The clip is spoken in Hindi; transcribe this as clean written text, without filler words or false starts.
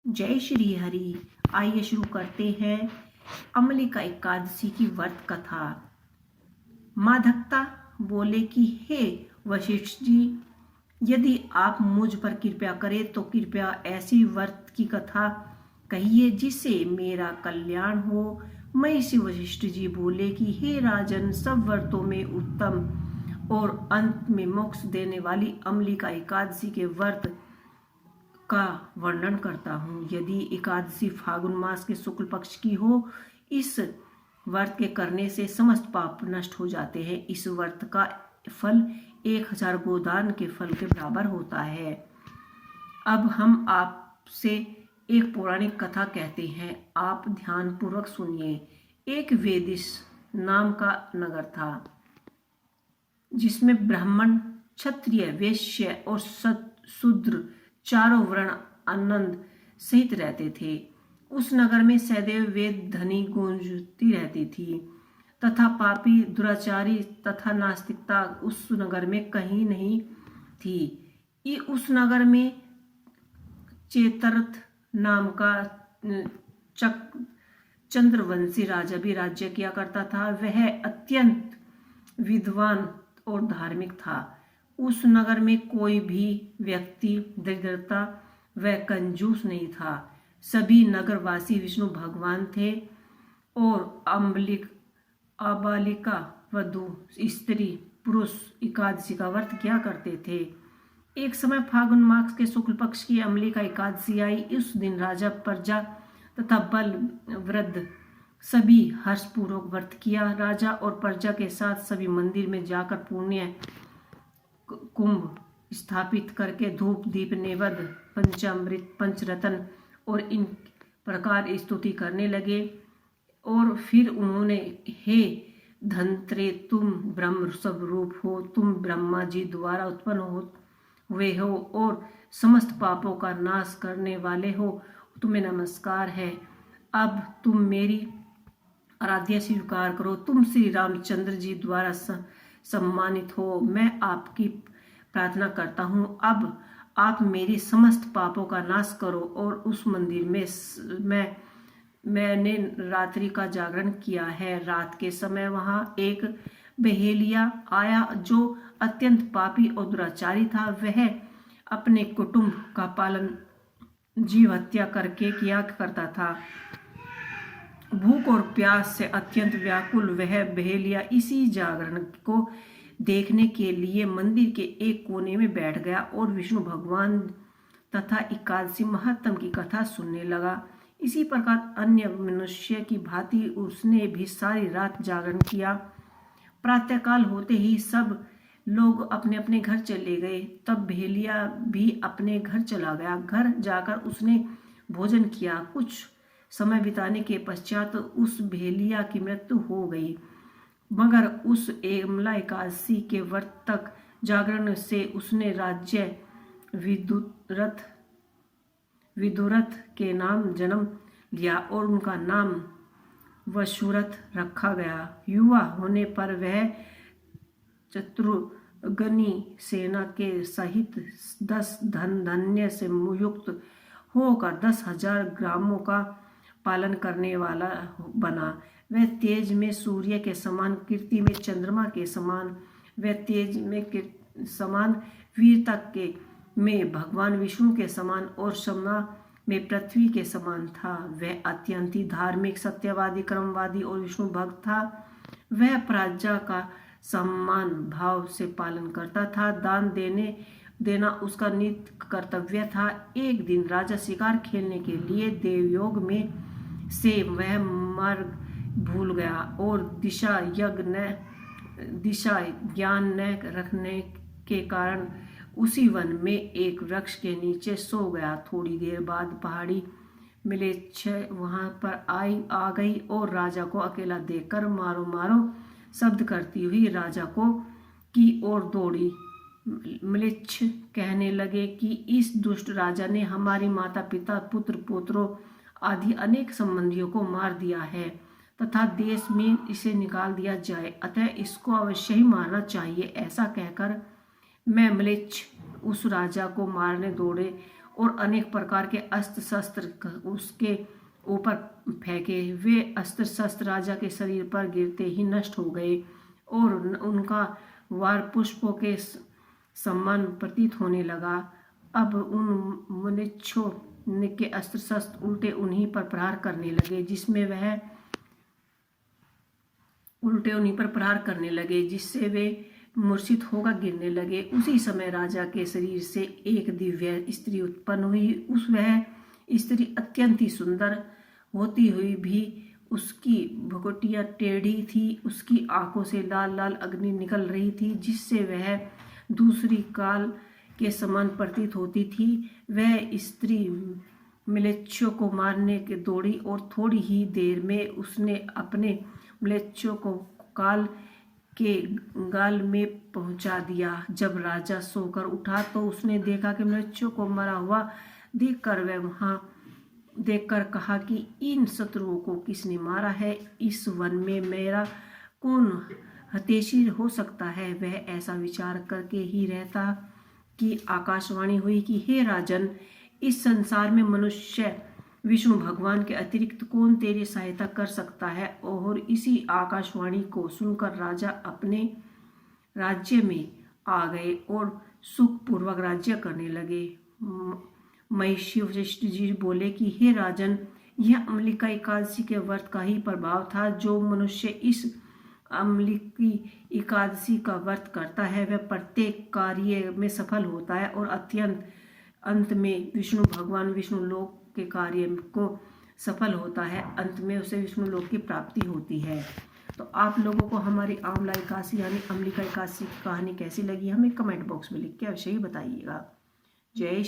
जय श्री हरि। आइए शुरू करते हैं अमलिका एकादशी की व्रत कथा। माधक्ता बोले कि हे वशिष्ठ जी, यदि आप मुझ पर कृपा करें तो कृपया ऐसी व्रत की कथा कहिए जिससे मेरा कल्याण हो। महर्षि वशिष्ठ जी बोले कि हे राजन, सब व्रतों में उत्तम और अंत में मोक्ष देने वाली अमलिका एकादशी के व्रत का वर्णन करता हूँ। यदि एकादशी फागुन मास के शुक्ल पक्ष की हो, इस व्रत के करने से समस्त पाप नष्ट हो जाते हैं। इस व्रत का फल 1000 गोदान के फल के बराबर होता है। अब हम आपसे एक पौराणिक कथा कहते हैं, आप ध्यान पूर्वक सुनिए। एक वेदिस नाम का नगर था जिसमें ब्राह्मण, क्षत्रिय, वैश्य और शूद्र चारों वर्ण आनंद सहित रहते थे। उस नगर में सदैव वेद ध्वनि गूंजती रहती थी तथा पापी, दुराचारी तथा नास्तिकता उस नगर में कहीं नहीं थी। उस नगर में चेतरथ नाम का चंद्रवंशी राजा भी राज्य किया करता था। वह अत्यंत विद्वान और धार्मिक था। उस नगर में कोई भी व्यक्ति दरिद्रता व कंजूस नहीं था। सभी नगरवासी विष्णु भगवान थे और अबालिका, वधु, स्त्री, पुरुष एकादशी का व्रत किया करते थे। एक समय फागुन मास के शुक्ल पक्ष की अमलिका एकादशी आई। उस दिन राजा, प्रजा तथा बल वृद्ध सभी हर्षपूर्वक व्रत किया। राजा और प्रजा के साथ सभी मंदिर में जाकर पुण्य कुंभ स्थापित करके धूप, दीप, नैवेद्य, पंचामृत, पंचरत्न और इन प्रकार स्तुति करने लगे। और फिर उन्होंने, हे धनत्रे, तुम ब्रह्म स्वरूप हो, तुम ब्रह्मा जी द्वारा उत्पन्न हुए हो और समस्त पापों का नाश करने वाले हो, तुम्हें नमस्कार है। अब तुम मेरी आराध्या स्वीकार करो। तुम श्री रामचंद्र जी द्वारा सम्मानित हो। मैं आपकी प्रार्थना करता हूँ, अब आप मेरे समस्त पापों का नाश करो। और उस मंदिर में मैंने रात्रि का जागरण किया है। रात के समय वहां एक बहेलिया आया जो अत्यंत पापी और दुराचारी था। वह अपने कुटुंब का पालन जीव हत्या करके किया करता था। भूख और प्यास से अत्यंत व्याकुल वह बहेलिया इसी जागरण को देखने के लिए मंदिर के एक कोने में बैठ गया और विष्णु भगवान तथा एकादशी महात्म की कथा सुनने लगा। इसी प्रकार अन्य मनुष्य की भांति उसने भी सारी रात जागरण किया। प्रातःकाल होते ही सब लोग अपने अपने घर चले गए। तब बहेलिया भी अपने घर चला गया। घर जाकर उसने भोजन किया। कुछ समय बिताने के पश्चात उस बहेलिया की मृत्यु हो गई। मगर उस अमला एकादशी के व्रत तक जागरण से उसने राज्य विदुरथ के नाम जन्म लिया और उनका नाम वशुरथ रखा गया। युवा होने पर वह चतुर्गनी सेना के सहित 10 धन धान्य से युक्त होकर 10,000 ग्रामों का पालन करने वाला बना। वह तेज में सूर्य के समान, कीर्ति में चंद्रमा के समान, वह तेज में समान, वीरता के में भगवान विष्णु के समान और क्षमा में पृथ्वी के समान था। वह अत्यंत ही धार्मिक, सत्यवादी, कर्मवादी और विष्णु भक्त था। वह प्रजा का सम्मान भाव से पालन करता था। दान देना उसका नित्य कर्तव्य था। एक दिन राजा शिकार खेलने के लिए देवयोग में से वह मार्ग भूल गया और दिशा ज्ञान न रखने के कारण उसी वन में एक वृक्ष के नीचे सो गया। थोड़ी देर बाद पहाड़ी म्लेच्छ वहां पर आ गई और राजा को अकेला देखकर मारो मारो शब्द करती हुई राजा की ओर दौड़ी। म्लेच्छ कहने लगे कि इस दुष्ट राजा ने हमारी माता पिता, पुत्र पौत्रों आदि अनेक संबंधियों को मार दिया है तथा देश में इसे निकाल दिया जाए, अतः इसको अवश्य ही मारना चाहिए। ऐसा कहकर मैं म्लेच्छ उस राजा को मारने दौड़े और अनेक प्रकार के अस्त्र शस्त्र उसके ऊपर फेंके। वे अस्त्र शस्त्र राजा के शरीर पर गिरते ही नष्ट हो गए और उनका वार पुष्पों के सम्मान प्रतीत होने लगा। अब उन मनुष्यों के अस्त्र शस्त्र उल्टे उन्हीं पर प्रहार करने लगे जिससे वे मूर्छित होकर गिरने लगे। उसी समय राजा के शरीर से एक दिव्य स्त्री उत्पन्न हुई। वह स्त्री अत्यंत ही सुंदर होती हुई भी उसकी भुगटियाँ टेढ़ी थी। उसकी आंखों से लाल लाल अग्नि निकल रही थी जिससे वह दूसरी काल के समान प्रतीत होती थी। वह स्त्री म्लेच्छों को मारने के दौड़ी और थोड़ी ही देर में उसने अपने म्लेच्छों को काल के गाल में पहुंचा दिया। जब राजा सोकर उठा तो उसने देखा कि म्लेच्छों को मरा हुआ देखकर वह वहां देखकर कहा कि इन शत्रुओं को किसने मारा है? इस वन में मेरा कौन हितैषी हो सकता है? वह ऐसा विचार करके ही रहता कि आकाशवाणी हुई कि हे राजन, इस संसार में मनुष्य विष्णु भगवान के अतिरिक्त कौन तेरी सहायता कर सकता है? और इसी आकाशवाणी को सुनकर राजा अपने राज्य में आ गए और सुखपूर्वक राज्य करने लगे। महिषी वशिष्ठ जी बोले कि हे राजन, यह अम्लिका एकादशी के व्रत का ही प्रभाव था। जो मनुष्य इस अम्लिकी एकादशी का व्रत करता है वह प्रत्येक कार्य में सफल होता है और अत्यंत अंत में विष्णु भगवान विष्णु लोक के कार्य को सफल होता है। अंत में उसे विष्णु लोक की प्राप्ति होती है। तो आप लोगों को हमारी आंवला एकादशी यानी अम्लिका एकादशी की कहानी कैसी लगी हमें कमेंट बॉक्स में लिख के अवश्य ही बताइएगा। जय